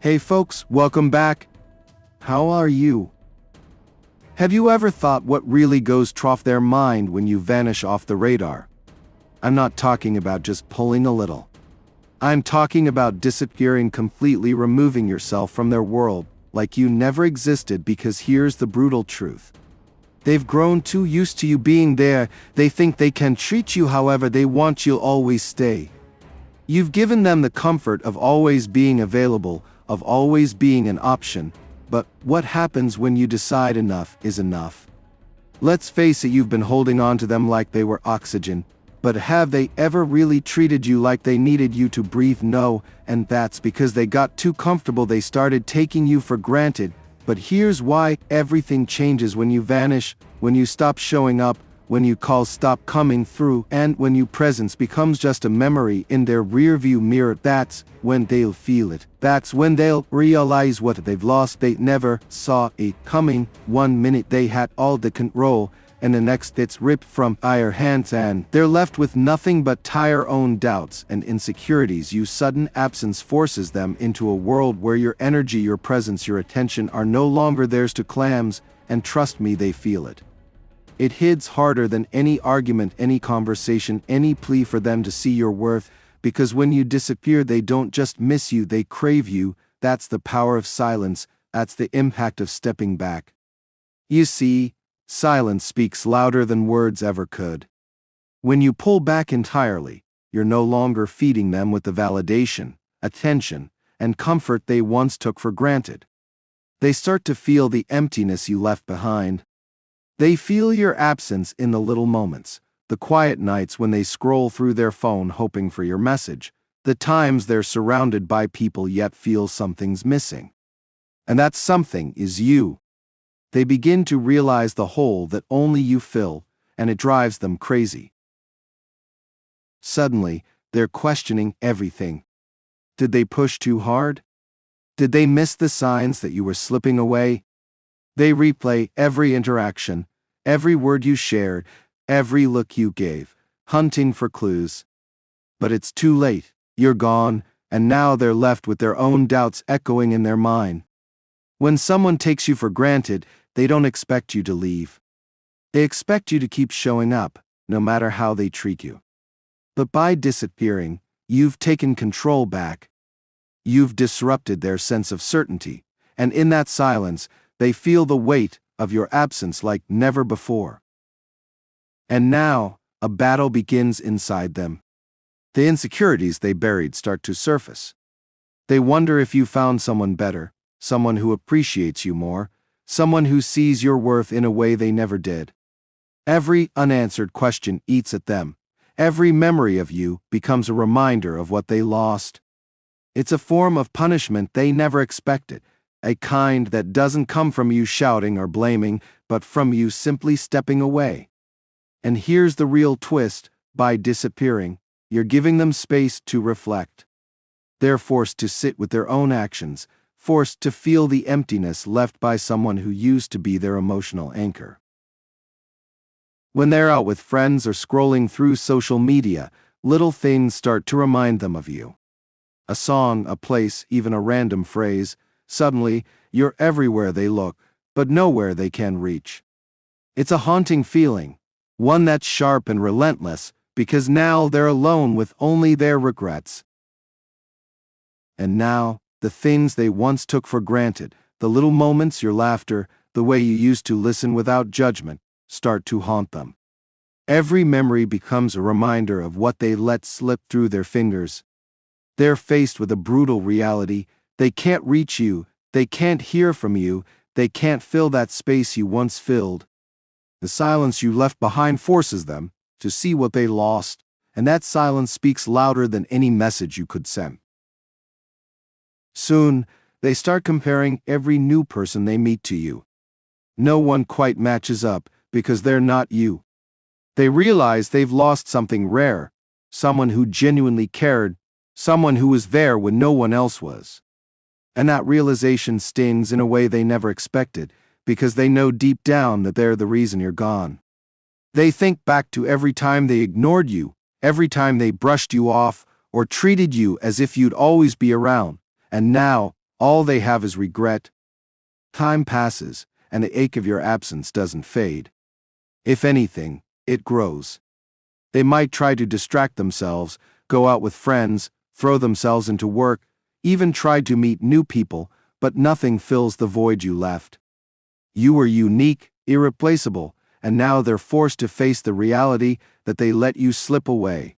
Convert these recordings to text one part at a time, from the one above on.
Hey folks, welcome back. How are you? Have you ever thought what really goes trough their mind when you vanish off the radar? I'm not talking about just pulling a little. I'm talking about disappearing completely, removing yourself from their world, like you never existed, because here's the brutal truth. They've grown too used to you being there, they think they can treat you however they want, you'll always stay. You've given them the comfort of always being available, of always being an option, but what happens when you decide enough is enough? Let's face it, you've been holding on to them like they were oxygen, but have they ever really treated you like they needed you to breathe? No, and that's because they got too comfortable, they started taking you for granted. But here's why: everything changes when you vanish, when you stop showing up, when you calls stop coming through, and when your presence becomes just a memory in their rearview mirror. That's when they'll feel it. That's when they'll realize what they've lost. They never saw it coming. 1 minute they had all the control, and the next it's ripped from their hands, and they're left with nothing but their own doubts and insecurities. Your sudden absence forces them into a world where your energy, your presence, your attention are no longer theirs to claim, and trust me, they feel it. It hits harder than any argument, any conversation, any plea for them to see your worth, because when you disappear, they don't just miss you, they crave you. That's the power of silence, that's the impact of stepping back. You see, silence speaks louder than words ever could. When you pull back entirely, you're no longer feeding them with the validation, attention, and comfort they once took for granted. They start to feel the emptiness you left behind. They feel your absence in the little moments, the quiet nights when they scroll through their phone hoping for your message, the times they're surrounded by people yet feel something's missing. And that something is you. They begin to realize the hole that only you fill, and it drives them crazy. Suddenly, they're questioning everything. Did they push too hard? Did they miss the signs that you were slipping away? They replay every interaction, every word you shared, every look you gave, hunting for clues. But it's too late, you're gone, and now they're left with their own doubts echoing in their mind. When someone takes you for granted, they don't expect you to leave. They expect you to keep showing up, no matter how they treat you. But by disappearing, you've taken control back. You've disrupted their sense of certainty, and in that silence, they feel the weight of your absence like never before. And now, a battle begins inside them. The insecurities they buried start to surface. They wonder if you found someone better, someone who appreciates you more, someone who sees your worth in a way they never did. Every unanswered question eats at them. Every memory of you becomes a reminder of what they lost. It's a form of punishment they never expected. A kind that doesn't come from you shouting or blaming, but from you simply stepping away. And here's the real twist: by disappearing, you're giving them space to reflect. They're forced to sit with their own actions, forced to feel the emptiness left by someone who used to be their emotional anchor. When they're out with friends or scrolling through social media, little things start to remind them of you. A song, a place, even a random phrase. Suddenly, you're everywhere they look, but nowhere they can reach. It's a haunting feeling, one that's sharp and relentless, because now they're alone with only their regrets. And now, the things they once took for granted, the little moments, your laughter, the way you used to listen without judgment, start to haunt them. Every memory becomes a reminder of what they let slip through their fingers. They're faced with a brutal reality. They can't reach you, they can't hear from you, they can't fill that space you once filled. The silence you left behind forces them to see what they lost, and that silence speaks louder than any message you could send. Soon, they start comparing every new person they meet to you. No one quite matches up, because they're not you. They realize they've lost something rare, someone who genuinely cared, someone who was there when no one else was. And that realization stings in a way they never expected, because they know deep down that they're the reason you're gone. They think back to every time they ignored you, every time they brushed you off, or treated you as if you'd always be around, and now, All they have is regret. Time passes, and the ache of your absence doesn't fade. If anything, it grows. They might try to distract themselves, go out with friends, throw themselves into work, even try to meet new people, but nothing fills the void you left. You were unique, irreplaceable, and now they're forced to face the reality that they let you slip away.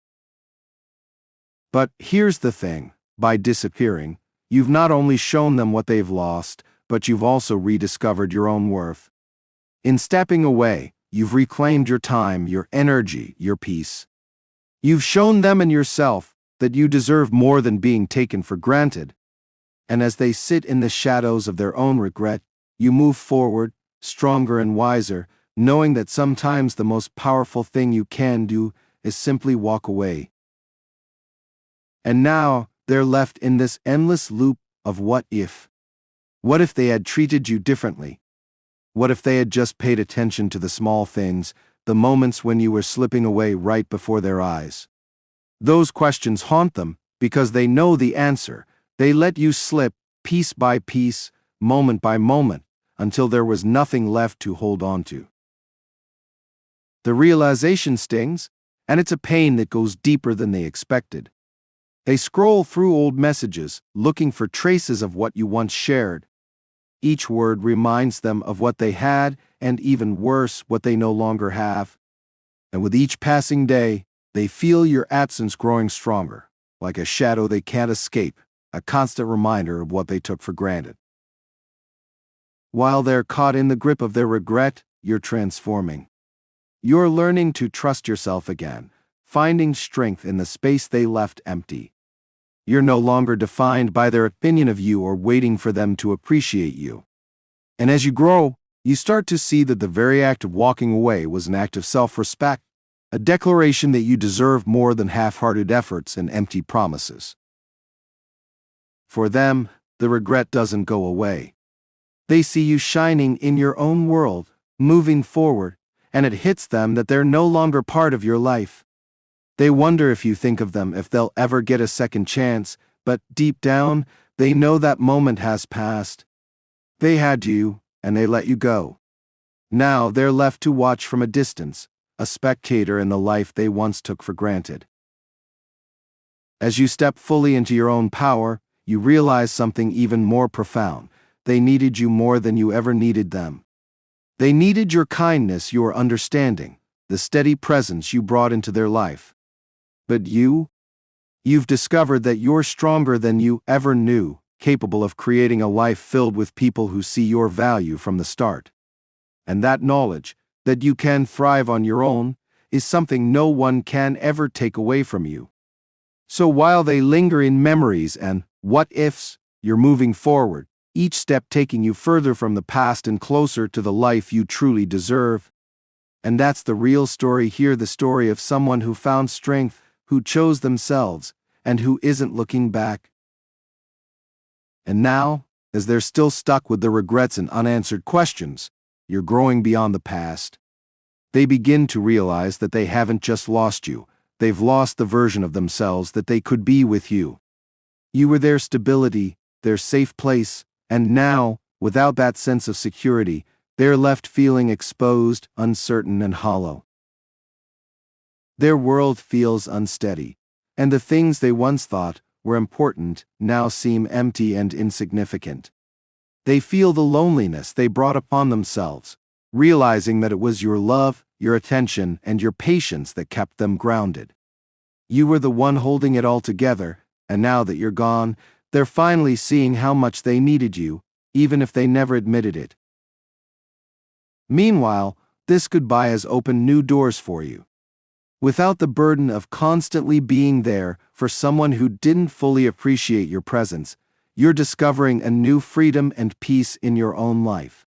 But here's the thing, by disappearing, you've not only shown them what they've lost, but you've also rediscovered your own worth. In stepping away, you've reclaimed your time, your energy, your peace. You've shown them and yourself that you deserve more than being taken for granted. And as they sit in the shadows of their own regret, you move forward, stronger and wiser, knowing that sometimes the most powerful thing you can do is simply walk away. And now, they're left in this endless loop of what if. What if they had treated you differently? What if they had just paid attention to the small things, the moments when you were slipping away right before their eyes? Those questions haunt them because they know the answer. They let you slip, piece by piece, moment by moment, until there was nothing left to hold on to. The realization stings, and it's a pain that goes deeper than they expected. They scroll through old messages, looking for traces of what you once shared. Each word reminds them of what they had, and even worse, what they no longer have. And with each passing day, they feel your absence growing stronger, like a shadow they can't escape, a constant reminder of what they took for granted. While they're caught in the grip of their regret, you're transforming. You're learning to trust yourself again, finding strength in the space they left empty. You're no longer defined by their opinion of you or waiting for them to appreciate you. And as you grow, you start to see that the very act of walking away was an act of self-respect, a declaration that you deserve more than half-hearted efforts and empty promises. For them, the regret doesn't go away. They see you shining in your own world, moving forward, and it hits them that they're no longer part of your life. They wonder if you think of them, if they'll ever get a second chance, but deep down, they know that moment has passed. They had you, and they let you go. Now they're left to watch from a distance, a spectator in the life they once took for granted. As you step fully into your own power, you realize something even more profound. They needed you more than you ever needed them. They needed your kindness, your understanding, the steady presence you brought into their life. But you've discovered that you're stronger than you ever knew, capable of creating a life filled with people who see your value from the start. And that knowledge, that you can thrive on your own, is something no one can ever take away from you. So while they linger in memories and what-ifs, you're moving forward, each step taking you further from the past and closer to the life you truly deserve. And that's the real story here, the story of someone who found strength, who chose themselves, and who isn't looking back. And now, as they're still stuck with the regrets and unanswered questions, you're growing beyond the past. They begin to realize that they haven't just lost you, they've lost the version of themselves that they could be with you. You were their stability, their safe place, and now, without that sense of security, they're left feeling exposed, uncertain, and hollow. Their world feels unsteady, and the things they once thought were important now seem empty and insignificant. They feel the loneliness they brought upon themselves, realizing that it was your love, your attention, and your patience that kept them grounded. You were the one holding it all together, and now that you're gone, they're finally seeing how much they needed you, even if they never admitted it. Meanwhile, this goodbye has opened new doors for you. Without the burden of constantly being there for someone who didn't fully appreciate your presence, you're discovering a new freedom and peace in your own life.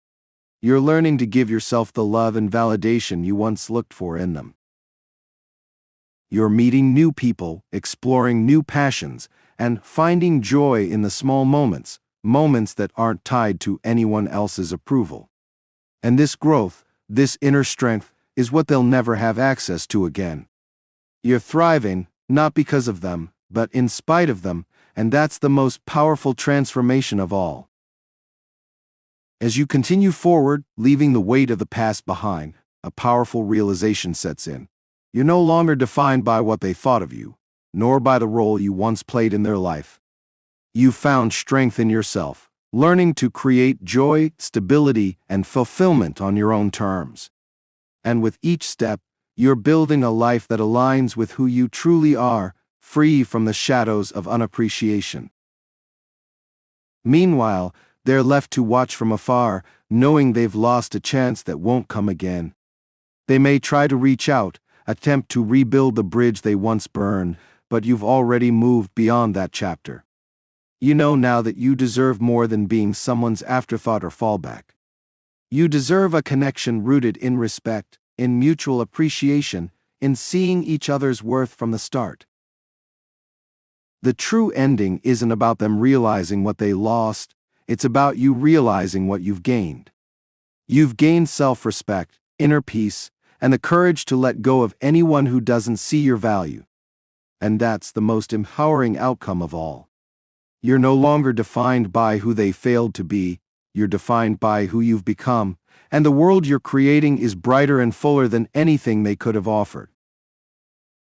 You're learning to give yourself the love and validation you once looked for in them. You're meeting new people, exploring new passions, and finding joy in the small moments, moments that aren't tied to anyone else's approval. And this growth, this inner strength, is what they'll never have access to again. You're thriving, not because of them, but in spite of them, and that's the most powerful transformation of all. As you continue forward, leaving the weight of the past behind, a powerful realization sets in. You're no longer defined by what they thought of you, nor by the role you once played in their life. You've found strength in yourself, learning to create joy, stability, and fulfillment on your own terms. And with each step, you're building a life that aligns with who you truly are, free from the shadows of unappreciation. Meanwhile, they're left to watch from afar, knowing they've lost a chance that won't come again. They may try to reach out, attempt to rebuild the bridge they once burned, but you've already moved beyond that chapter. You know now that you deserve more than being someone's afterthought or fallback. You deserve a connection rooted in respect, in mutual appreciation, in seeing each other's worth from the start. The true ending isn't about them realizing what they lost, it's about you realizing what you've gained. You've gained self-respect, inner peace, and the courage to let go of anyone who doesn't see your value. And that's the most empowering outcome of all. You're no longer defined by who they failed to be, you're defined by who you've become, and the world you're creating is brighter and fuller than anything they could have offered.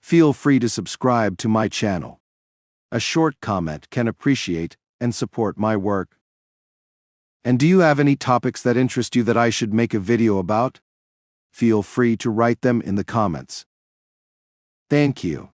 Feel free to subscribe to my channel. A short comment can appreciate and support my work. And do you have any topics that interest you that I should make a video about? Feel free to write them in the comments. Thank you.